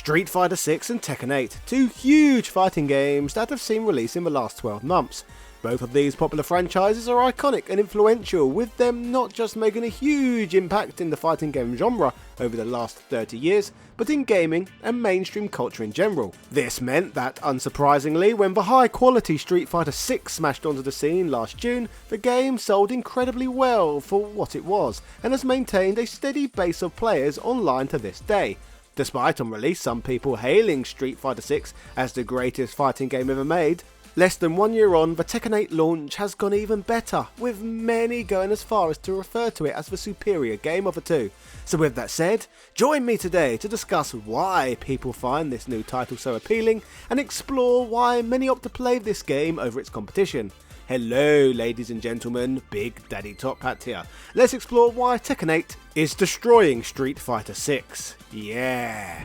Street Fighter 6 and Tekken 8, two huge fighting games that have seen release in the last 12 months. Both of these popular franchises are iconic and influential, with them not just making a huge impact in the fighting game genre over the last 30 years, but in gaming and mainstream culture in general. This meant that, unsurprisingly, when the high quality Street Fighter 6 smashed onto the scene last June, the game sold incredibly well for what it was, and has maintained a steady base of players online to this day. Despite on release some people hailing Street Fighter 6 as the greatest fighting game ever made, less than 1 year on, the Tekken 8 launch has gone even better, with many going as far as to refer to it as the superior game of the two. So with that said, join me today to discuss why people find this new title so appealing, and explore why many opt to play this game over its competition. Hello ladies and gentlemen, Big Daddy Top Hat here. Let's explore why Tekken 8 is destroying Street Fighter 6. Yeah!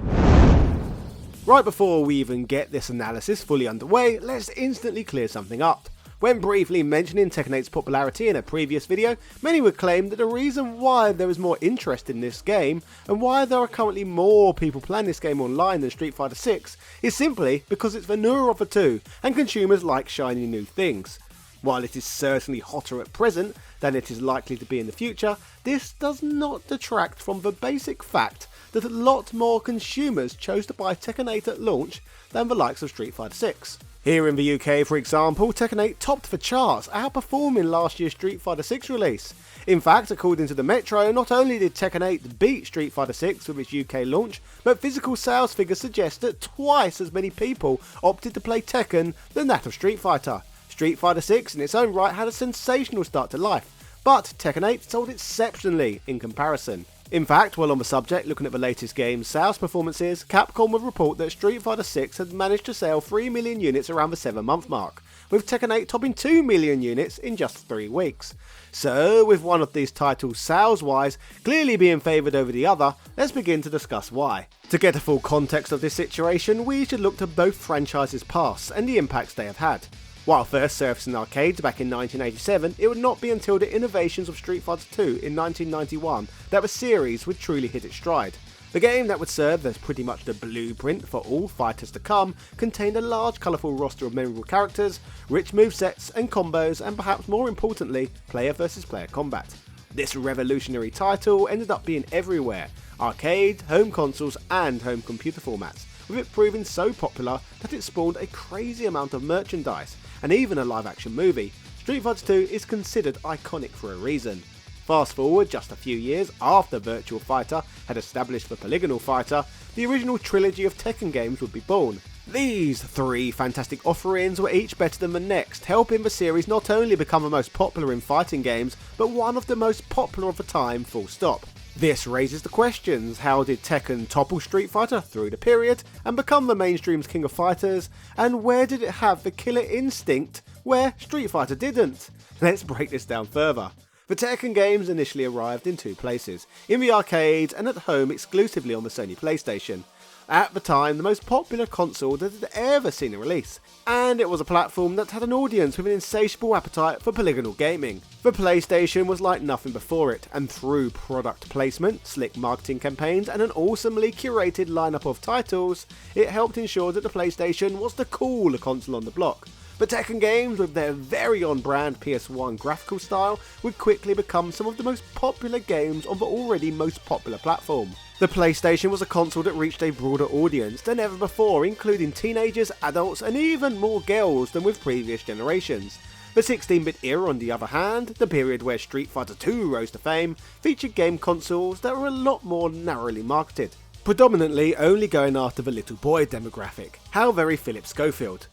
Right before we even get this analysis fully underway, let's instantly clear something up. When briefly mentioning Tekken 8's popularity in a previous video, many would claim that the reason why there is more interest in this game, and why there are currently more people playing this game online than Street Fighter 6, is simply because it's the newer of the two, and consumers like shiny new things. While it is certainly hotter at present than it is likely to be in the future, this does not detract from the basic fact that a lot more consumers chose to buy Tekken 8 at launch than the likes of Street Fighter 6. Here in the UK, for example, Tekken 8 topped the charts, outperforming last year's Street Fighter 6 release. In fact, according to the Metro, not only did Tekken 8 beat Street Fighter 6 with its UK launch, but physical sales figures suggest that twice as many people opted to play Tekken than that of Street Fighter. Street Fighter 6 in its own right had a sensational start to life, but Tekken 8 sold exceptionally in comparison. In fact, while on the subject, looking at the latest game's sales performances, Capcom would report that Street Fighter 6 had managed to sell 3 million units around the 7-month mark, with Tekken 8 topping 2 million units in just 3 weeks. So, with one of these titles sales-wise clearly being favoured over the other, let's begin to discuss why. To get a full context of this situation, we should look to both franchises' pasts and the impacts they have had. While first surfacing arcades back in 1987, it would not be until the innovations of Street Fighter 2 in 1991 that the series would truly hit its stride. The game that would serve as pretty much the blueprint for all fighters to come contained a large colourful roster of memorable characters, rich movesets and combos, and perhaps more importantly, player versus player combat. This revolutionary title ended up being everywhere: arcade, home consoles and home computer formats, with it proving so popular that it spawned a crazy amount of merchandise, and even a live action movie. Street Fighter 2 is considered iconic for a reason. Fast forward just a few years after Virtua Fighter had established the polygonal fighter, the original trilogy of Tekken games would be born. These three fantastic offerings were each better than the next, helping the series not only become the most popular in fighting games, but one of the most popular of the time, full stop. This raises the questions: how did Tekken topple Street Fighter through the period and become the mainstream's king of fighters, and where did it have the killer instinct where Street Fighter didn't? Let's break this down further. The Tekken games initially arrived in two places: in the arcades and at home exclusively on the Sony PlayStation. At the time, the most popular console that had ever seen a release, and it was a platform that had an audience with an insatiable appetite for polygonal gaming. The PlayStation was like nothing before it, and through product placement, slick marketing campaigns and an awesomely curated lineup of titles, it helped ensure that the PlayStation was the cool console on the block. But Tekken games, with their very on-brand PS1 graphical style, would quickly become some of the most popular games on the already most popular platform. The PlayStation was a console that reached a broader audience than ever before, including teenagers, adults and even more girls than with previous generations. The 16-bit era, on the other hand, the period where Street Fighter 2 rose to fame, featured game consoles that were a lot more narrowly marketed, predominantly only going after the little boy demographic. How very Philip Schofield.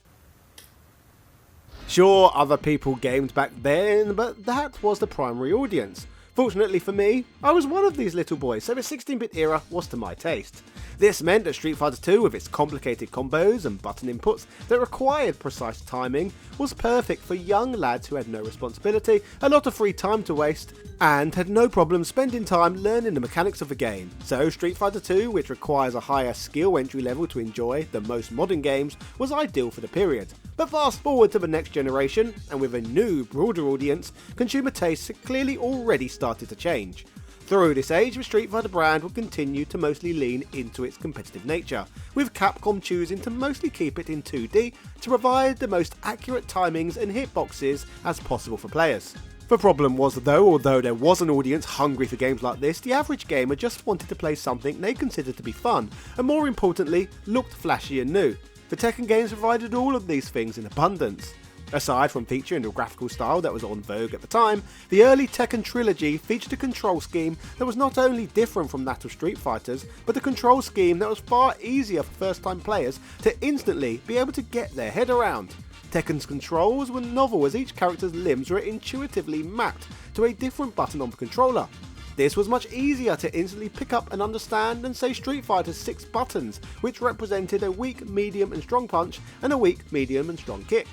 Sure, other people gamed back then, but that was the primary audience. Fortunately for me, I was one of these little boys, so the 16-bit era was to my taste. This meant that Street Fighter 2, with its complicated combos and button inputs that required precise timing, was perfect for young lads who had no responsibility, a lot of free time to waste, and had no problem spending time learning the mechanics of the game. So Street Fighter 2, which requires a higher skill entry level to enjoy than most modern games, was ideal for the period. But fast forward to the next generation, and with a new, broader audience, consumer tastes had clearly already started to change. Through this age, the Street Fighter brand will continue to mostly lean into its competitive nature, with Capcom choosing to mostly keep it in 2D to provide the most accurate timings and hitboxes as possible for players. The problem was though, although there was an audience hungry for games like this, the average gamer just wanted to play something they considered to be fun, and more importantly, looked flashy and new. The Tekken games provided all of these things in abundance. Aside from featuring the graphical style that was on vogue at the time, the early Tekken trilogy featured a control scheme that was not only different from that of Street Fighter's, but a control scheme that was far easier for first time players to instantly be able to get their head around. Tekken's controls were novel as each character's limbs were intuitively mapped to a different button on the controller. This was much easier to instantly pick up and understand than say Street Fighter's 6 buttons, which represented a weak, medium and strong punch and a weak, medium and strong kick.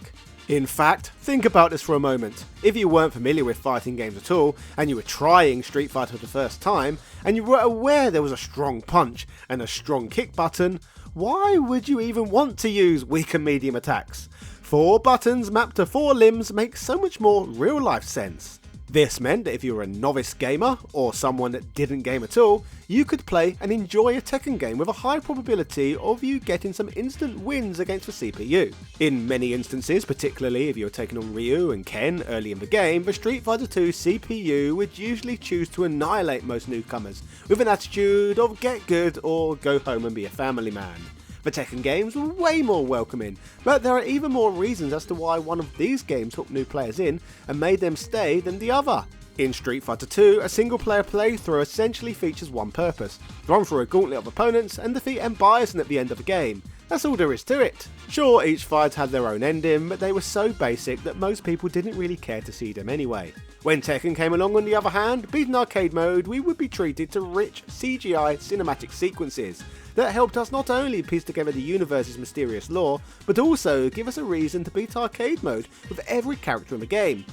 In fact, think about this for a moment. If you weren't familiar with fighting games at all, and you were trying Street Fighter for the first time, and you were aware there was a strong punch and a strong kick button, why would you even want to use weak and medium attacks? 4 buttons mapped to 4 limbs makes so much more real life sense. This meant that if you were a novice gamer, or someone that didn't game at all, you could play and enjoy a Tekken game with a high probability of you getting some instant wins against the CPU. In many instances, particularly if you're taking on Ryu and Ken early in the game, the Street Fighter 2 CPU would usually choose to annihilate most newcomers, with an attitude of get good or go home and be a family man. The Tekken games were way more welcoming, but there are even more reasons as to why one of these games hooked new players in and made them stay than the other. In Street Fighter 2, a single player playthrough essentially features one purpose: run through a gauntlet of opponents and defeat M. Bison at the end of the game. That's all there is to it. Sure, each fight had their own ending, but they were so basic that most people didn't really care to see them anyway. When Tekken came along on the other hand, beating arcade mode, we would be treated to rich CGI cinematic sequences that helped us not only piece together the universe's mysterious lore, but also give us a reason to beat arcade mode with every character in the game.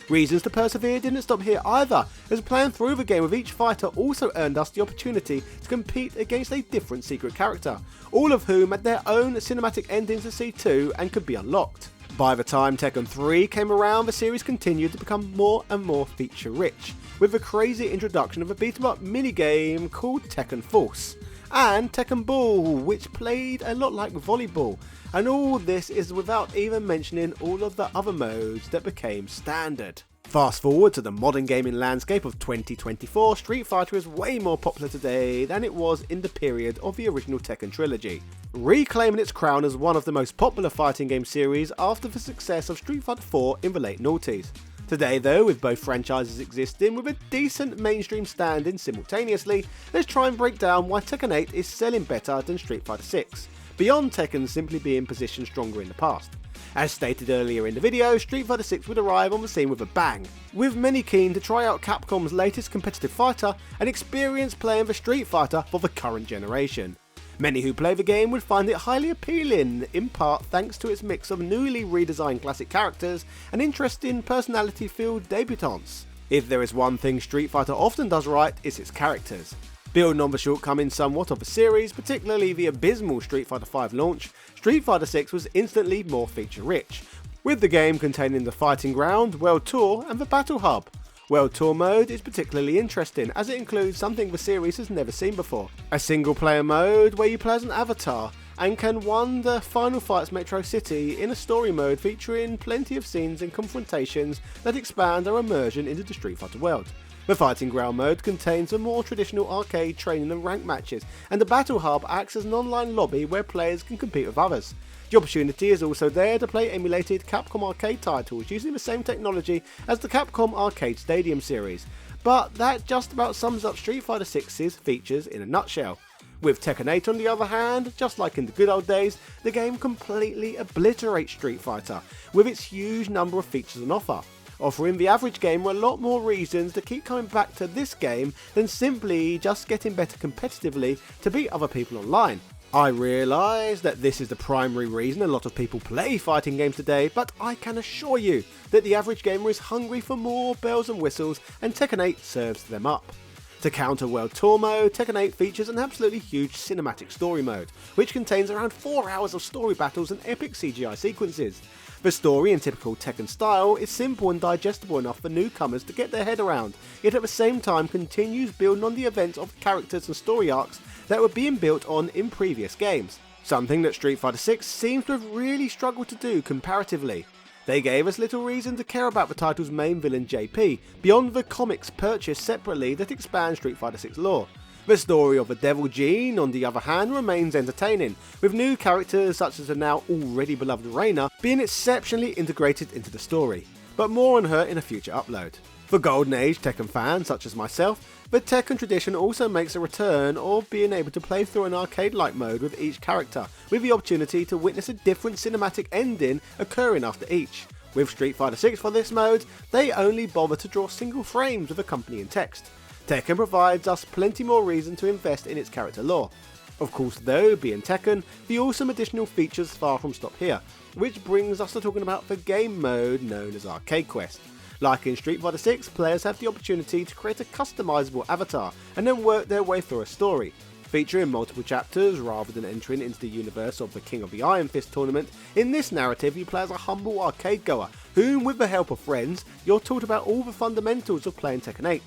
Reasons to persevere didn't stop here either, as playing through the game with each fighter also earned us the opportunity to compete against a different secret character, all of whom had their own cinematic endings to see too and could be unlocked. By the time Tekken 3 came around, the series continued to become more and more feature rich, with the crazy introduction of a beat 'em up minigame called Tekken Force, and Tekken Ball, which played a lot like volleyball, and all this is without even mentioning all of the other modes that became standard. Fast forward to the modern gaming landscape of 2024, Street Fighter is way more popular today than it was in the period of the original Tekken trilogy, reclaiming its crown as one of the most popular fighting game series after the success of Street Fighter 4 in the late noughties. Today though, with both franchises existing with a decent mainstream standing simultaneously, let's try and break down why Tekken 8 is selling better than Street Fighter 6, beyond Tekken simply being positioned stronger in the past. As stated earlier in the video, Street Fighter 6 would arrive on the scene with a bang, with many keen to try out Capcom's latest competitive fighter and experience playing the Street Fighter for the current generation. Many who play the game would find it highly appealing, in part thanks to its mix of newly redesigned classic characters and interesting personality-filled debutants. If there is one thing Street Fighter often does right, it's its characters. Building on the shortcomings somewhat of the series, particularly the abysmal Street Fighter V launch, Street Fighter 6 was instantly more feature-rich, with the game containing the Fighting Ground, World Tour and the Battle Hub. World Tour mode is particularly interesting as it includes something the series has never seen before: a single player mode where you play as an avatar and can wander Final Fight's Metro City in a story mode featuring plenty of scenes and confrontations that expand our immersion into the Street Fighter world. The Fighting Ground mode contains the more traditional arcade training and rank matches, and the Battle Hub acts as an online lobby where players can compete with others. The opportunity is also there to play emulated Capcom arcade titles using the same technology as the Capcom Arcade Stadium series, but that just about sums up Street Fighter 6's features in a nutshell. With Tekken 8 on the other hand, just like in the good old days, the game completely obliterates Street Fighter with its huge number of features on offer, offering the average gamer a lot more reasons to keep coming back to this game than simply just getting better competitively to beat other people online. I realise that this is the primary reason a lot of people play fighting games today, but I can assure you that the average gamer is hungry for more bells and whistles, and Tekken 8 serves them up. To counter World Tour mode, Tekken 8 features an absolutely huge cinematic story mode, which contains around 4 hours of story battles and epic CGI sequences. The story in typical Tekken style is simple and digestible enough for newcomers to get their head around, yet at the same time continues building on the events of characters and story arcs that were being built on in previous games. Something that Street Fighter 6 seems to have really struggled to do comparatively. They gave us little reason to care about the title's main villain JP, beyond the comics purchased separately that expand Street Fighter 6 lore. The story of the Devil Gene, on the other hand, remains entertaining, with new characters such as the now already beloved Reina being exceptionally integrated into the story, but more on her in a future upload. For Golden Age Tekken fans such as myself, the Tekken tradition also makes a return of being able to play through an arcade-like mode with each character, with the opportunity to witness a different cinematic ending occurring after each. With Street Fighter 6 for this mode, they only bother to draw single frames with accompanying text. Tekken provides us plenty more reason to invest in its character lore. Of course though, being Tekken, the awesome additional features far from stop here, which brings us to talking about the game mode known as Arcade Quest. Like in Street Fighter 6, players have the opportunity to create a customizable avatar and then work their way through a story. Featuring multiple chapters rather than entering into the universe of the King of the Iron Fist tournament, in this narrative you play as a humble arcade goer, whom with the help of friends, you're taught about all the fundamentals of playing Tekken 8.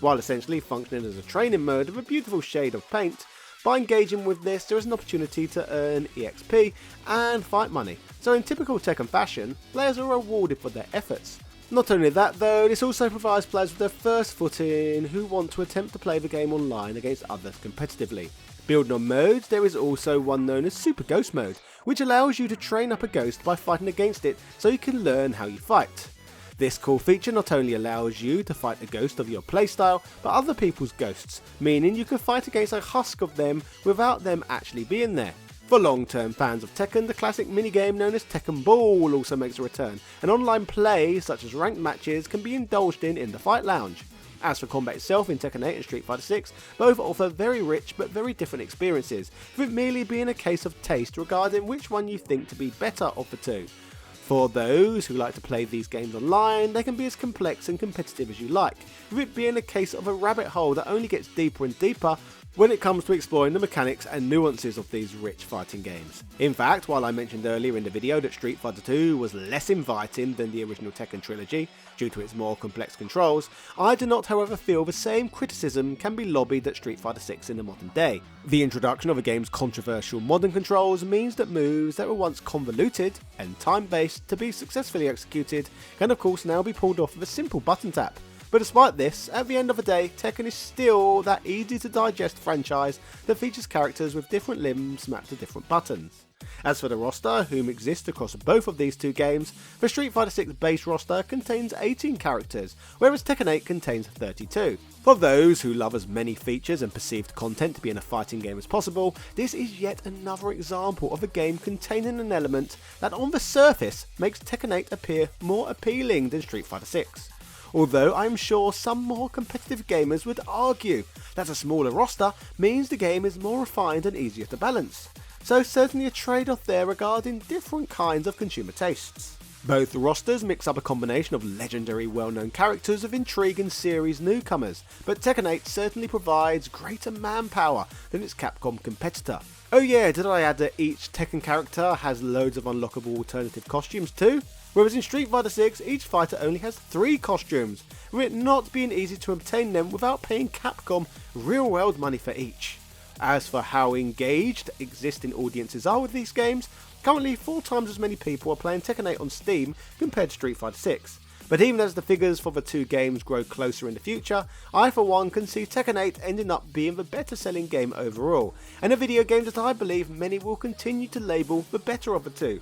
While essentially functioning as a training mode of a beautiful shade of paint, by engaging with this there is an opportunity to earn EXP and fight money, so in typical Tekken fashion, players are rewarded for their efforts. Not only that though, this also provides players with their first foot in who want to attempt to play the game online against others competitively. Building on modes, there is also one known as Super Ghost Mode, which allows you to train up a ghost by fighting against it so you can learn how you fight. This cool feature not only allows you to fight a ghost of your playstyle, but other people's ghosts, meaning you can fight against a husk of them without them actually being there. For long-term fans of Tekken, the classic minigame known as Tekken Ball also makes a return, and online play, such as ranked matches, can be indulged in the Fight Lounge. As for combat itself in Tekken 8 and Street Fighter 6, both offer very rich but very different experiences, with it merely being a case of taste regarding which one you think to be better of the two. For those who like to play these games online, they can be as complex and competitive as you like, with it being a case of a rabbit hole that only gets deeper and deeper when it comes to exploring the mechanics and nuances of these rich fighting games. In fact, while I mentioned earlier in the video that Street Fighter 2 was less inviting than the original Tekken trilogy, due to its more complex controls, I do not however feel the same criticism can be lobbied at Street Fighter 6 in the modern day. The introduction of the game's controversial modern controls means that moves that were once convoluted and time-based to be successfully executed can of course now be pulled off with a simple button tap. But despite this, at the end of the day, Tekken is still that easy to digest franchise that features characters with different limbs mapped to different buttons. As for the roster, whom exists across both of these two games, the Street Fighter 6 base roster contains 18 characters, whereas Tekken 8 contains 32. For those who love as many features and perceived content to be in a fighting game as possible, this is yet another example of a game containing an element that on the surface makes Tekken 8 appear more appealing than Street Fighter 6. Although I am sure some more competitive gamers would argue that a smaller roster means the game is more refined and easier to balance. So certainly a trade-off there regarding different kinds of consumer tastes. Both rosters mix up a combination of legendary well-known characters of intriguing series newcomers, but Tekken 8 certainly provides greater manpower than its Capcom competitor. Oh yeah, did I add that each Tekken character has loads of unlockable alternative costumes too? Whereas in Street Fighter 6, each fighter only has 3 costumes, with it not being easy to obtain them without paying Capcom real-world money for each. As for how engaged existing audiences are with these games, currently 4 times as many people are playing Tekken 8 on Steam compared to Street Fighter 6. But even as the figures for the two games grow closer in the future, I for one can see Tekken 8 ending up being the better selling game overall, and a video game that I believe many will continue to label the better of the two.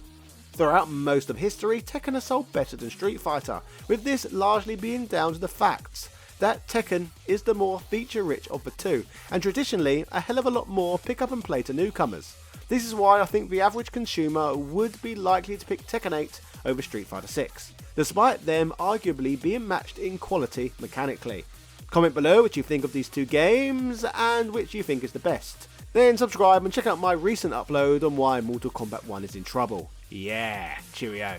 Throughout most of history, Tekken has sold better than Street Fighter, with this largely being down to the facts that Tekken is the more feature-rich of the two, and traditionally a hell of a lot more pick-up and play to newcomers. This is why I think the average consumer would be likely to pick Tekken 8 over Street Fighter 6, despite them arguably being matched in quality mechanically. Comment below what you think of these two games, and which you think is the best. Then subscribe and check out my recent upload on why Mortal Kombat 1 is in trouble. Yeah, cheerio.